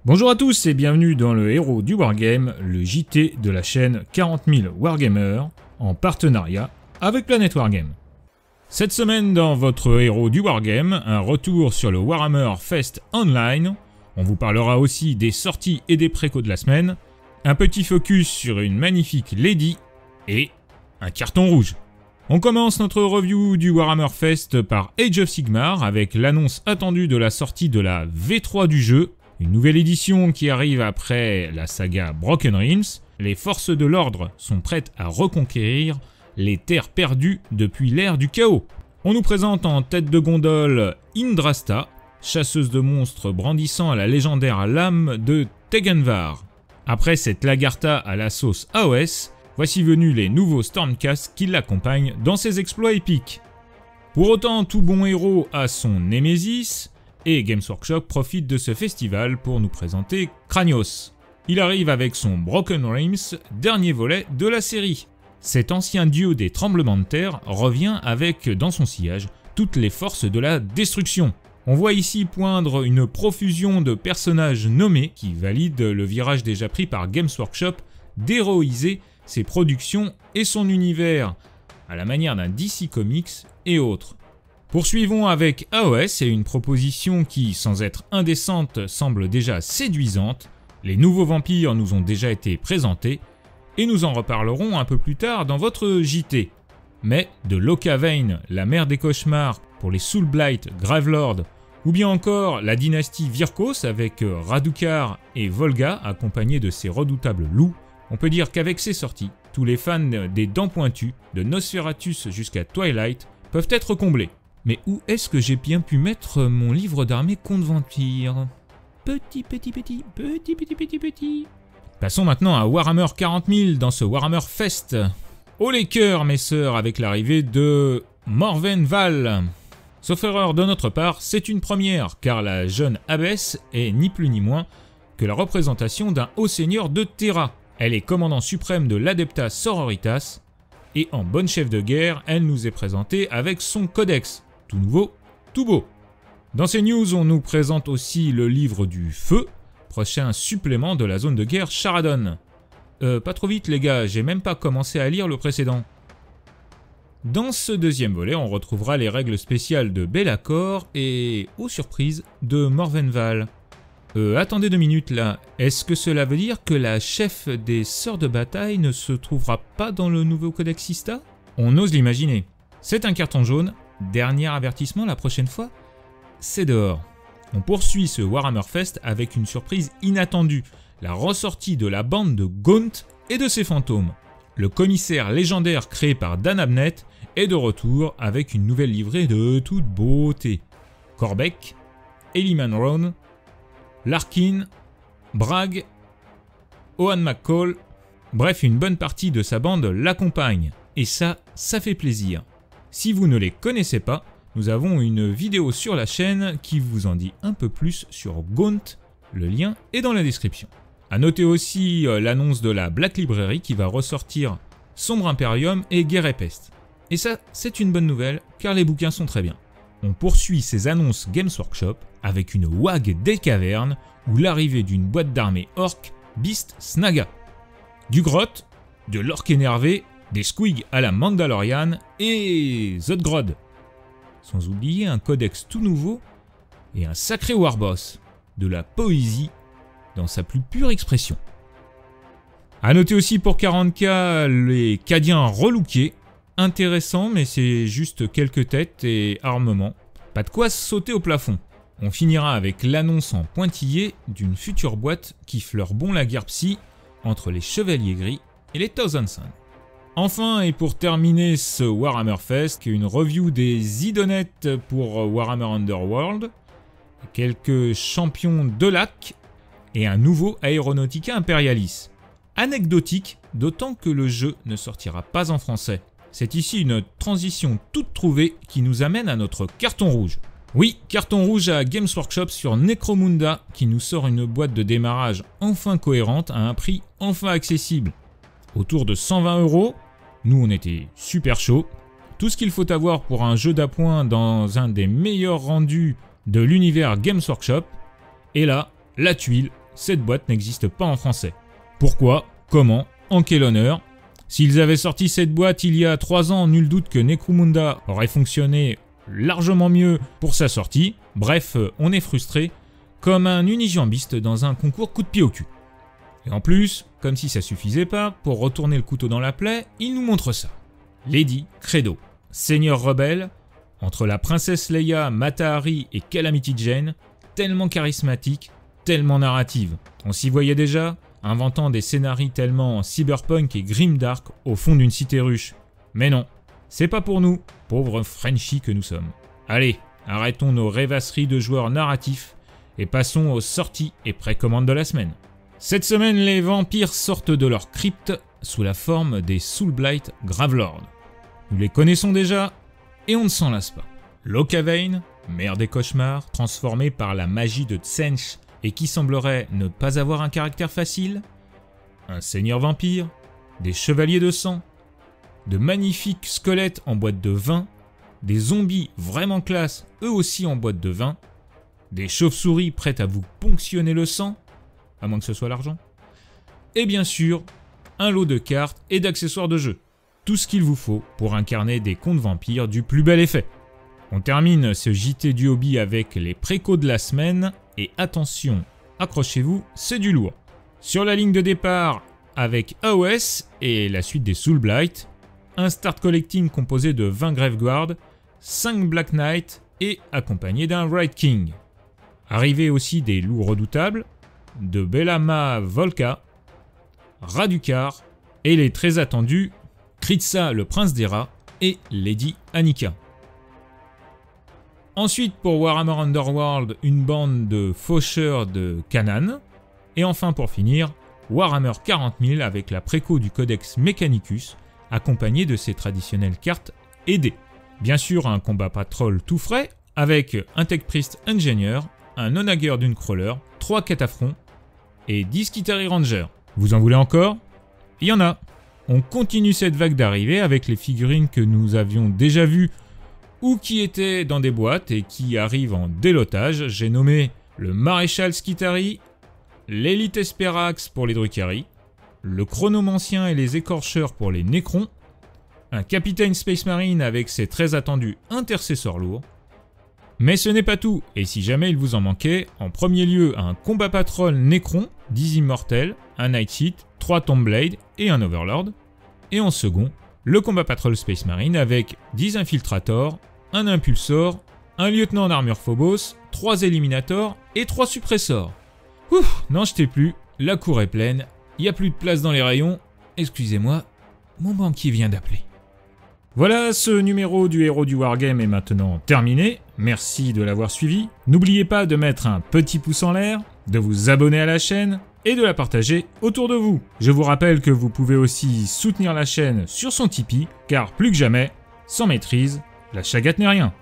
Bonjour à tous et bienvenue dans le Héros du Wargame, le JT de la chaîne 40 000 Wargamers, en partenariat avec Planète Wargame. Cette semaine dans votre Héros du Wargame, un retour sur le Warhammer Fest Online, on vous parlera aussi des sorties et des précos de la semaine, un petit focus sur une magnifique Lady et un carton rouge. On commence notre review du Warhammer Fest par Age of Sigmar avec l'annonce attendue de la sortie de la V3 du jeu, une nouvelle édition qui arrive après la saga Broken Realms. Les forces de l'ordre sont prêtes à reconquérir les terres perdues depuis l'ère du chaos. On nous présente en tête de gondole Indrasta, chasseuse de monstres brandissant la légendaire lame de Tegenvar. Après cette Lagarta à la sauce AOS, voici venus les nouveaux Stormcast qui l'accompagnent dans ses exploits épiques. Pour autant, tout bon héros a son Némésis, et Games Workshop profite de ce festival pour nous présenter Kranios. Il arrive avec son Broken Realms, dernier volet de la série. Cet ancien dieu des tremblements de terre revient avec dans son sillage toutes les forces de la destruction. On voit ici poindre une profusion de personnages nommés qui valident le virage déjà pris par Games Workshop d'héroïser ses productions et son univers, à la manière d'un DC Comics et autres. Poursuivons avec AOS et une proposition qui, sans être indécente, semble déjà séduisante. Les nouveaux vampires nous ont déjà été présentés et nous en reparlerons un peu plus tard dans votre JT. Mais de Locavane, la mère des cauchemars pour les Soulblight Gravelord, ou bien encore la dynastie Virkos avec Radukar et Volga accompagnés de ses redoutables loups, on peut dire qu'avec ces sorties, tous les fans des Dents Pointues, de Nosferatus jusqu'à Twilight, peuvent être comblés. Mais où est-ce que j'ai bien pu mettre mon livre d'armée contre vampire? Petit. Passons maintenant à Warhammer 40 000 dans ce Warhammer Fest. Haut les cœurs, mes sœurs, avec l'arrivée de Morven Val. Sauf erreur de notre part, c'est une première, car la jeune abbesse est ni plus ni moins que la représentation d'un haut seigneur de Terra. Elle est commandant suprême de l'Adepta Sororitas, et en bonne chef de guerre, elle nous est présentée avec son codex. Tout nouveau, tout beau. Dans ces news, on nous présente aussi le livre du feu, prochain supplément de la zone de guerre Charadon. Pas trop vite les gars, j'ai même pas commencé à lire le précédent. Dans ce deuxième volet, on retrouvera les règles spéciales de Be'lakor et, aux surprises, de Morven Val. Attendez 2 minutes là, est-ce que cela veut dire que la chef des sœurs de bataille ne se trouvera pas dans le nouveau codex Sista? On ose l'imaginer. C'est un carton jaune. Dernier avertissement, la prochaine fois, c'est dehors. On poursuit ce Warhammer Fest avec une surprise inattendue, la ressortie de la bande de Gaunt et de ses fantômes. Le commissaire légendaire créé par Dan Abnett est de retour avec une nouvelle livrée de toute beauté. Corbeck, Eliman Rohn, Larkin, Bragg, Owen McCall, bref une bonne partie de sa bande l'accompagne. Et ça fait plaisir. Si vous ne les connaissez pas, nous avons une vidéo sur la chaîne qui vous en dit un peu plus sur Gaunt, le lien est dans la description. A noter aussi l'annonce de la Black Library qui va ressortir Sombre Imperium et Guerre et Peste. Et ça, c'est une bonne nouvelle car les bouquins sont très bien. On poursuit ces annonces Games Workshop avec une WAG des cavernes ou l'arrivée d'une boîte d'armée orc Beast Snaga. Du grotte, de l'orc énervé, des squigs à la Mandalorian et Zodgrod. Sans oublier un codex tout nouveau et un sacré warboss, de la poésie dans sa plus pure expression. A noter aussi pour 40K les Cadiens relookés, intéressant mais c'est juste quelques têtes et armements, pas de quoi sauter au plafond. On finira avec l'annonce en pointillé d'une future boîte qui fleure bon la guerre psy entre les Chevaliers Gris et les Thousand Suns. Enfin, et pour terminer ce Warhammer Fest, une review des idonettes pour Warhammer Underworld, quelques champions de lac et un nouveau Aeronautica Imperialis. Anecdotique, d'autant que le jeu ne sortira pas en français. C'est ici une transition toute trouvée qui nous amène à notre carton rouge. Oui, carton rouge à Games Workshop sur Necromunda qui nous sort une boîte de démarrage enfin cohérente à un prix enfin accessible. Autour de 120 €. Nous, on était super chaud. Tout ce qu'il faut avoir pour un jeu d'appoint dans un des meilleurs rendus de l'univers Games Workshop. Et là, la tuile, cette boîte n'existe pas en français. Pourquoi? Comment? En quel honneur? S'ils avaient sorti cette boîte il y a 3 ans, nul doute que Necromunda aurait fonctionné largement mieux pour sa sortie. Bref, on est frustré, comme un unijambiste dans un concours coup de pied au cul. Et en plus, comme si ça suffisait pas, pour retourner le couteau dans la plaie, il nous montre ça. Lady Credo, seigneur rebelle, entre la princesse Leia, Mata Hari et Calamity Jane, tellement charismatique, tellement narrative. On s'y voyait déjà, inventant des scénarios tellement cyberpunk et grimdark au fond d'une cité ruche. Mais non, c'est pas pour nous, pauvres Frenchies que nous sommes. Allez, arrêtons nos rêvasseries de joueurs narratifs et passons aux sorties et précommandes de la semaine. Cette semaine, les vampires sortent de leur crypte sous la forme des Soulblight Gravelords. Nous les connaissons déjà et on ne s'en lasse pas. Locavane, mère des cauchemars, transformée par la magie de Tsench et qui semblerait ne pas avoir un caractère facile. Un seigneur vampire, des chevaliers de sang, de magnifiques squelettes en boîte de vin, des zombies vraiment classe, eux aussi en boîte de vin, des chauves-souris prêtes à vous ponctionner le sang, à moins que ce soit l'argent, et bien sûr, un lot de cartes et d'accessoires de jeu. Tout ce qu'il vous faut pour incarner des contes vampires du plus bel effet. On termine ce JT du hobby avec les précos de la semaine, et attention, accrochez-vous, c'est du lourd. Sur la ligne de départ, avec AOS et la suite des Soulblight, un start collecting composé de 20 Graveguard, 5 Black Knight et accompagné d'un Wright King. Arrivée aussi des loups redoutables, de Bellama Volka, Radukar et les très attendus Kritsa le prince des rats et Lady Annika. Ensuite pour Warhammer Underworld, une bande de faucheurs de Canaan. Et enfin pour finir, Warhammer 40 000 avec la préco du Codex Mechanicus, accompagné de ses traditionnelles cartes et dés. Bien sûr un combat patrol tout frais, avec un Tech Priest Engineer, un Onager d'une Crawler, 3 cataphrons et 10 Kitari Rangers. Vous en voulez encore? Il y en a. On continue cette vague d'arrivée avec les figurines que nous avions déjà vues ou qui étaient dans des boîtes et qui arrivent en délotage. J'ai nommé le Maréchal Skitari, l'Élite Esperax pour les Drukhari, le Chronomancien et les Écorcheurs pour les Necrons, un Capitaine Space Marine avec ses très attendus intercesseurs lourds. Mais ce n'est pas tout, et si jamais il vous en manquait, en premier lieu un Combat Patrol Necron, 10 Immortels, un Nightshield, 3 Tombblade et un Overlord, et en second, le Combat Patrol Space Marine avec 10 Infiltrators, un Impulsor, un Lieutenant en armure Phobos, 3 Eliminators et 3 Suppressors. Ouf, n'en jetez plus, la cour est pleine, il n'y a plus de place dans les rayons, excusez-moi, mon banquier vient d'appeler. Voilà, ce numéro du Héros du Wargame est maintenant terminé, merci de l'avoir suivi. N'oubliez pas de mettre un petit pouce en l'air, de vous abonner à la chaîne et de la partager autour de vous. Je vous rappelle que vous pouvez aussi soutenir la chaîne sur son Tipeee, car plus que jamais, sans maîtrise, la chagate n'est rien.